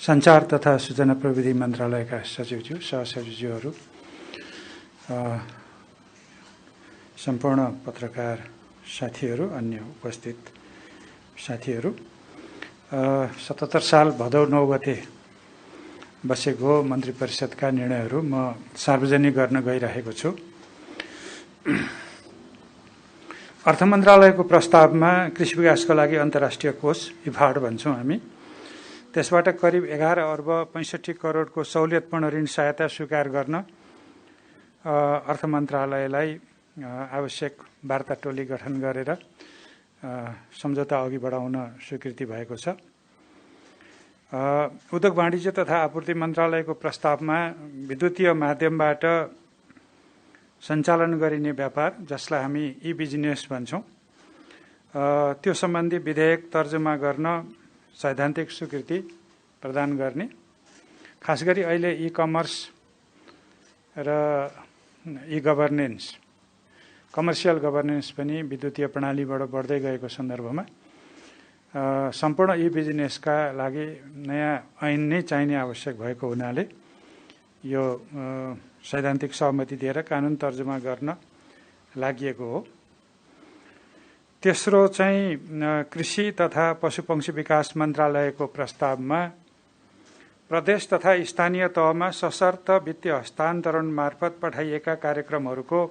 सञ्चार तथा सूचना प्रविधि मन्त्रालयका सचिवज्यू, सहसचिवज्यूहरू, सम्पूर्ण पत्रकार साथीहरू, अन्य उपस्थित साथीहरू, 77 साल भदौ 9 गते बसेको मन्त्री परिषदका निर्णयहरू म सार्वजनिक गर्न गइरहेको छु। अर्थ मन्त्रालयको प्रस्तावमा कृषि विकासको लागि अन्तर्राष्ट्रिय कोष इफाड भन्छौँ हामी, त्यसबाट करिब 11 अर्ब 65 करोडको सहुलियतपूर्ण ऋण सहायता स्वीकार गर्न अर्थ मन्त्रालयलाई आवश्यक वार्ता टोली गठन गरेर सम्झौता अघि बढाउन स्वीकृति भएको छ। उद्योग वाणिज्य तथा आपूर्ति मन्त्रालयको प्रस्तावमा विद्युतीय माध्यमबाट सञ्चालन गरिने व्यापार, जसलाई हामी ई बिजनेस भन्छौँ, त्यो सम्बन्धी विधेयक तर्जुमा गर्न सैद्धान्तिक स्वीकृति प्रदान गर्ने। खास गरी अहिले ई कमर्स र ई गभर्नेन्स, कमर्सियल गभर्नेन्स पनि विद्युतीय प्रणालीबाट बढ्दै गएको सन्दर्भमा सम्पूर्ण ई बिजनेसका लागि नयाँ ऐन नै चाहिने आवश्यक भएको हुनाले यो सैद्धान्तिक सहमति दिएर कानुन तर्जुमा गर्न लागि हो। तेस्रो चाहिँ कृषि तथा पशुपक्षी विकास मन्त्रालयको प्रस्तावमा प्रदेश तथा स्थानीय तहमा सशर्त वित्तीय हस्तान्तरण मार्फत पठाइएका कार्यक्रमहरूको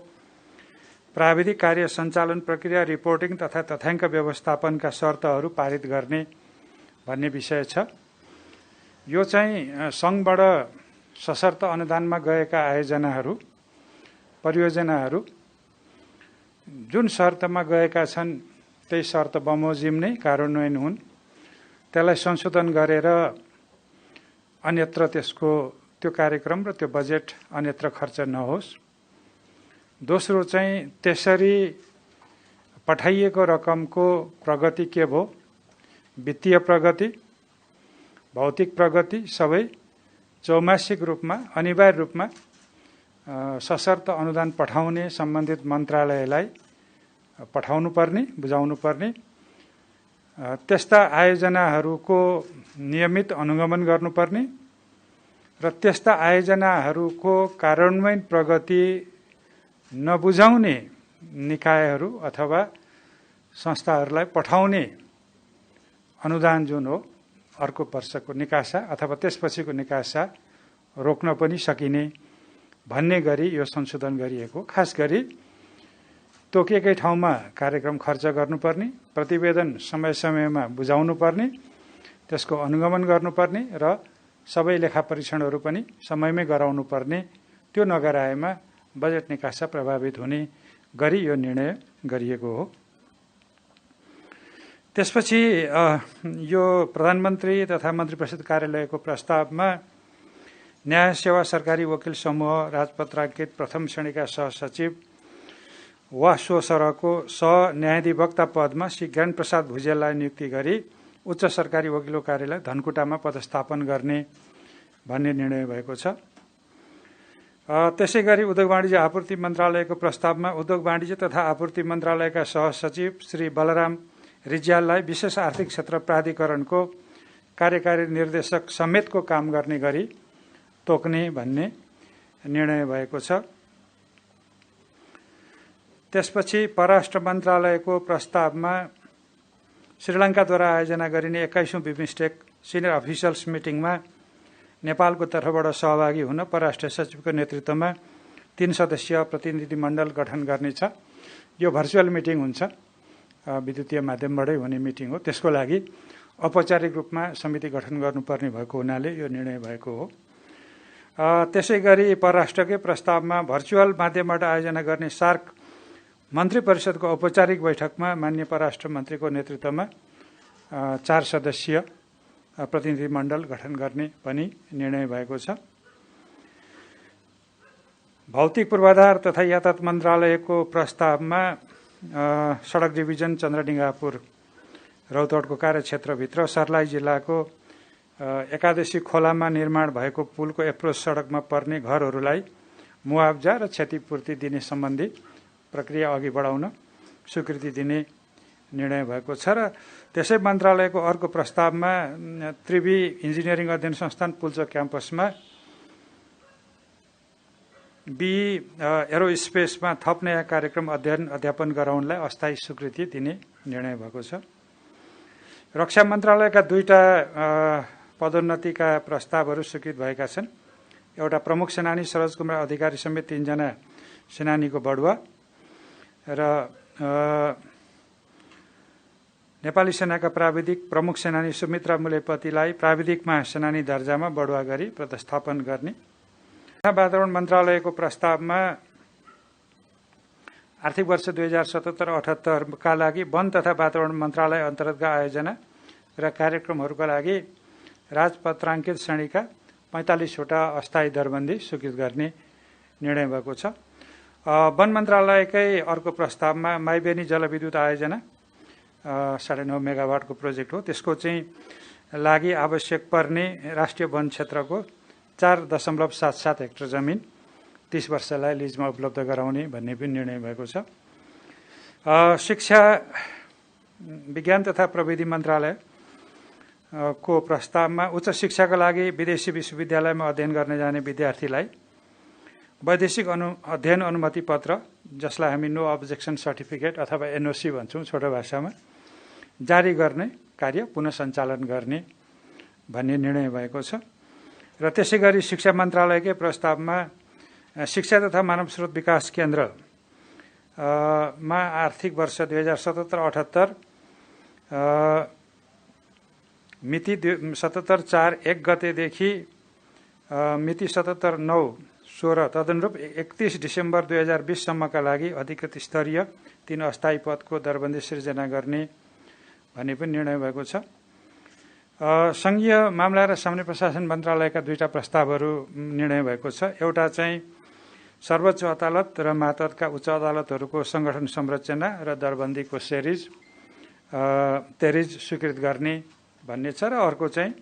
प्राविधिक कार्य सञ्चालन प्रक्रिया, रिपोर्टिङ तथा तथ्याङ्क व्यवस्थापनका शर्तहरू पारित गर्ने भन्ने विषय छ। यो चाहिँ सङ्घबाट सशर्त अनुदानमा गएका आयोजनाहरू, परियोजनाहरू जुन शर्तमा गएका छन् त्यही शर्त बमोजिम नै कार्यान्वयन हुन्, त्यसलाई संशोधन गरेर अन्यत्र त्यो कार्यक्रम र त्यो बजेट अन्यत्र खर्च नहोस्। दोस्रो चाहिँ त्यसरी पठाइएको रकमको प्रगति के भयो, वित्तीय प्रगति, भौतिक प्रगति सबै चौमासिक रूपमा अनिवार्य रूपमा सशर्त अनुदान पठाउने सम्बन्धित मन्त्रालयलाई पठाउनु पर्ने, बुझाउनु पर्ने। त्यस्ता आयोजनाहरूको नियमित अनुगमन गर्नुपर्ने र त्यस्ता आयोजनाहरूको कार्यान्वयन प्रगति नबुझाउने निकायहरू अथवा संस्थाहरूलाई पठाउने अनुदान जुन हो अर्को वर्षको निकासा अथवा त्यसपछिको निकासा रोक्न पनि सकिने भन्ने गरी यो संशोधन गरिएको। खास गरी तोकिएकै ठाउँमा कार्यक्रम खर्च गर्नुपर्ने, प्रतिवेदन समय समयमा बुझाउनु पर्ने, त्यसको अनुगमन गर्नुपर्ने र सबै लेखा परीक्षणहरू पनि समयमै गराउनु पर्ने। त्यो नगराएमा बजेट निकासा प्रभावित हुने गरी यो निर्णय गरिएको हो। त्यसपछि यो प्रधानमन्त्री तथा मन्त्री परिषद कार्यालयको प्रस्तावमा न्याय सेवा सरकारी वकिल समूह राजपत्राङ्कित प्रथम श्रेणीका सहसचिव वा सो सरहको सहन्यायाधिवक्ता पदमा श्री ज्ञान प्रसाद भुजेललाई नियुक्ति गरी उच्च सरकारी वकिलको कार्यालय धनकुटामा पदस्थापन गर्ने भन्ने निर्णय भएको छ। त्यसै गरी उद्योग वाणिज्य आपूर्ति मन्त्रालयको प्रस्तावमा उद्योग वाणिज्य तथा आपूर्ति मन्त्रालयका सहसचिव श्री बलराम रिजाललाई विशेष आर्थिक क्षेत्र प्राधिकरणको कार्यकारी निर्देशक समेतको काम गर्ने गरी तोक्ने भन्ने निर्णय भएको छ। त्यसपछि परराष्ट्र मन्त्रालयको प्रस्तावमा श्रीलङ्काद्वारा आयोजना गरिने 21औं बिमस्टेक सिनियर अफिसियल्स मिटिङमा नेपालको तर्फबाट सहभागी हुन परराष्ट्र सचिवको नेतृत्वमा 3 सदस्यीय प्रतिनिधि मण्डल गठन गर्नेछ। यो भर्चुअल मिटिङ हुन्छ, विद्युतीय माध्यमबाटै हुने मिटिङ हो। त्यसको लागि औपचारिक रूपमा समिति गठन गर्नुपर्ने भएको हुनाले यो निर्णय भएको हो। त्यसै गरी परराष्ट्रकै प्रस्तावमा भर्चुअल माध्यमबाट आयोजना गर्ने सार्क मन्त्री परिषदको औपचारिक बैठकमा माननीय परराष्ट्र मन्त्रीको नेतृत्वमा 4 सदस्यीय प्रतिनिधि मण्डल गठन गर्ने पनि निर्णय भएको छ। भौतिक पूर्वाधार तथा यातायात मन्त्रालयको प्रस्तावमा सडक डिभिजन चन्द्रडिङ्गापुर रौतहटको कार्यक्षेत्रभित्र सर्लाही जिल्लाको एकादशी खोलामा निर्माण भएको पुलको एप्रोच सडकमा पर्ने घरहरूलाई मुआवजा र क्षतिपूर्ति दिने सम्बन्धी प्रक्रिया अघि बढाउन स्वीकृति दिने निर्णय भएको छ। र त्यसै मन्त्रालयको अर्को प्रस्तावमा त्रिवी इन्जिनियरिङ अध्ययन संस्थान पुल्चोक क्याम्पसमा एरोस्पेसमा थप नयाँ कार्यक्रम अध्ययन अध्यापन गराउनलाई अस्थायी स्वीकृति दिने निर्णय भएको छ। रक्षा मन्त्रालयका दुईटा पदोन्नतिका प्रस्तावहरू स्वीकृत भएका छन्। एउटा प्रमुख सेनानी सरोज कुमार अधिकारी समेत 3 जना सेनानीको बढुवा र नेपाली सेनाका प्राविधिक प्रमुख सेनानी सुमित्रा मुलेपतिलाई प्राविधिकमा सेनानी दर्जामा बढुवा गरी पदस्थापन गर्ने। वातावरण मन्त्रालयको प्रस्तावमा आर्थिक वर्ष 2077-78 का लागि वन तथा वातावरण मन्त्रालय अन्तर्गतका आयोजना र कार्यक्रमहरूका लागि राजपत्राङ्कित श्रेणीका 45वटा अस्थायी दरबन्दी स्वीकृत गर्ने निर्णय भएको छ। वन मन्त्रालयकै अर्को प्रस्तावमा माइबेनी जलविद्युत आयोजना 9.5 मेगावाटको प्रोजेक्ट हो। त्यसको चाहिँ लागि आवश्यक पर्ने राष्ट्रिय वन क्षेत्रको 4.77 हेक्टर जमिन 30 वर्षलाई लिजमा उपलब्ध गराउने भन्ने पनि निर्णय भएको छ। शिक्षा विज्ञान तथा प्रविधि मन्त्रालय को प्रस्तावमा उच्च शिक्षाका लागि विदेशी विश्वविद्यालयमा अध्ययन गर्न जाने विद्यार्थीलाई वैदेशिक अध्ययन अनुमति पत्र, जसलाई हामी नो अब्जेक्सन सर्टिफिकेट अथवा एनओसी भन्छौँ छोटो भाषामा, जारी गर्ने कार्य पुनः सञ्चालन गर्ने भन्ने निर्णय भएको छ। र त्यसै गरी शिक्षा मन्त्रालयकै प्रस्तावमा शिक्षा तथा मानव स्रोत विकास केन्द्र मा आर्थिक वर्ष 2077-78 मिति 77/4/1 गतेदेखि मिति 77/9/16 तदनुरूप 31 डिसेम्बर 2020 सम्मका लागि अधिकृत स्तरीय 3 अस्थायी पदको दरबन्दी सिर्जना गर्ने भन्ने पनि निर्णय भएको छ। संघीय मामला र सामान्य प्रशासन मन्त्रालयका दुईटा प्रस्तावहरू निर्णय भएको छ। एउटा चाहिँ सर्वोच्च अदालत र मातहतका उच्च अदालतहरूको संगठन संरचना र दरबन्दीको तेरिज स्वीकृत गर्ने भन्ने छ। र अर्को चाहिँ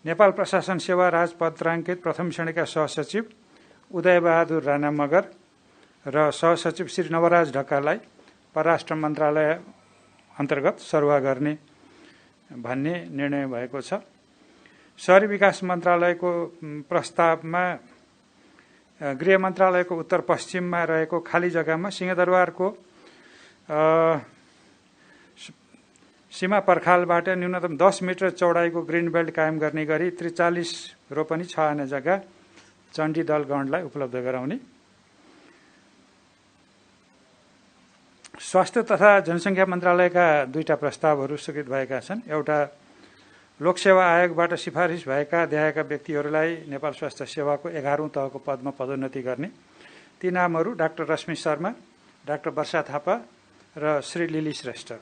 नेपाल प्रशासन सेवा राजपत्राङ्कित प्रथम श्रेणीका सहसचिव उदयबहादुर राणा मगर र सहसचिव श्री नवराज ढकाललाई परराष्ट्र मन्त्रालय अन्तर्गत सरुवा गर्ने भन्ने निर्णय भएको छ। शहरी विकास मन्त्रालयको प्रस्तावमा गृह मन्त्रालयको उत्तर पश्चिममा रहेको खाली जग्गामा सिंहदरबारको सीमा पर्खालबाट न्यूनतम 10 मिटर चौडाइको ग्रिन बेल्ट कायम गर्ने गरी 43 रोपनी 6 आना जग्गा चण्डी दलगणलाई उपलब्ध गराउने। स्वास्थ्य तथा जनसङ्ख्या मन्त्रालयका दुईटा प्रस्तावहरू स्वीकृत भएका छन्। एउटा लोकसेवा आयोगबाट सिफारिस भएका देहाएका व्यक्तिहरूलाई नेपाल स्वास्थ्य सेवाको 11औं तहको पदमा पदोन्नति गर्ने। ती नामहरू डाक्टर रश्मि शर्मा, डाक्टर वर्षा थापा र श्री लिली श्रेष्ठ।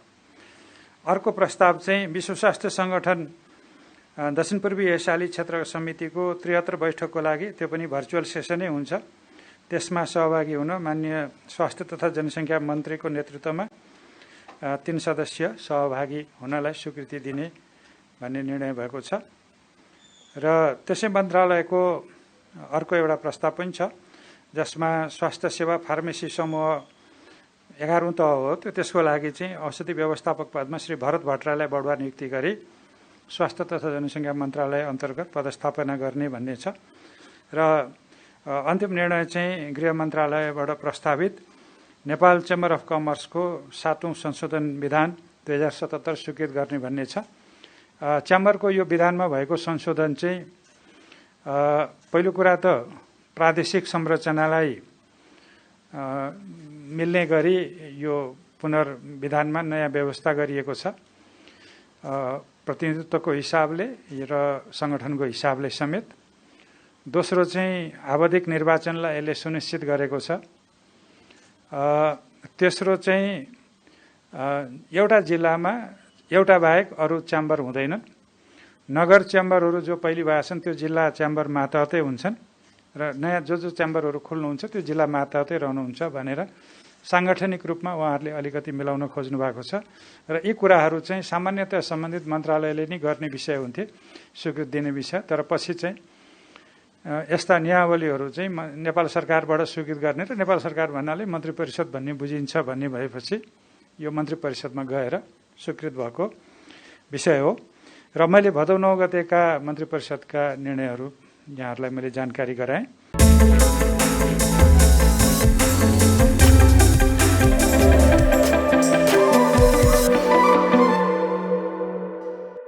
अर्को प्रस्ताव चाहिँ विश्व स्वास्थ्य संगठन दक्षिण पूर्वी एसियाली क्षेत्र समितिको 73 बैठकको लागि, त्यो पनि भर्चुअल सेसनै हुन्छ, त्यसमा सहभागी हुन माननीय स्वास्थ्य तथा जनसङ्ख्या मन्त्रीको नेतृत्वमा 3 सदस्य सहभागी हुनलाई स्वीकृति दिने भन्ने निर्णय भएको छ। र त्यसै मन्त्रालयको अर्को एउटा प्रस्ताव पनि छ, जसमा स्वास्थ्य सेवा फार्मेसी समूह 11औं तह हो। त्यसको लागि चाहिँ औषधि व्यवस्थापक पदमा श्री भरत भट्टराईलाई बढुवा नियुक्ति गरी स्वास्थ्य तथा जनसङ्ख्या मन्त्रालय अन्तर्गत पदस्थापना गर्ने भन्ने छ। र अन्तिम निर्णय चाहिँ गृह मन्त्रालयबाट प्रस्तावित नेपाल चेम्बर अफ कमर्सको 7औं संशोधन विधान 2077 स्वीकृत गर्ने भन्ने छ। च्याम्बरको यो विधानमा भएको संशोधन चाहिँ पहिलो कुरा त प्रादेशिक संरचनालाई मिल्ने गरी यो पुनर्विधानमा नयाँ व्यवस्था गरिएको छ, प्रतिनिधित्वको हिसाबले र संगठनको हिसाबले समेत। दोस्रो चाहिँ आवधिक निर्वाचनलाई यसले सुनिश्चित गरेको छ। तेस्रो चाहिँ एउटा जिल्लामा एउटा बाहेक अरू च्याम्बर हुँदैनन्। नगर च्याम्बरहरू जो पहिले भएका छन् त्यो जिल्ला च्याम्बर मातहतै हुन्छन् र नयाँ जो च्याम्बरहरू खुल्नुहुन्छ त्यो जिल्ला मातहतै रहनुहुन्छ भनेर साङ्गठनिक रूपमा उहाँहरूले अलिकति मिलाउन खोज्नु भएको छ। र यी कुराहरू चाहिँ सामान्यतया सम्बन्धित मन्त्रालयले नै गर्ने विषय हुन्थे, स्वीकृति दिने विषय। तर पछि चाहिँ यस्ता नियावलीहरू चाहिँ नेपाल सरकारबाट स्वीकृत गर्ने र नेपाल सरकार भन्नाले मन्त्री परिषद भन्ने बुझिन्छ भन्ने भएपछि यो मन्त्री परिषदमा गएर स्वीकृत भएको विषय हो र मैले भदौ 9 गतेका मन्त्री परिषदका निर्णयहरू यहाँहरूलाई मैले जानकारी गराएँ।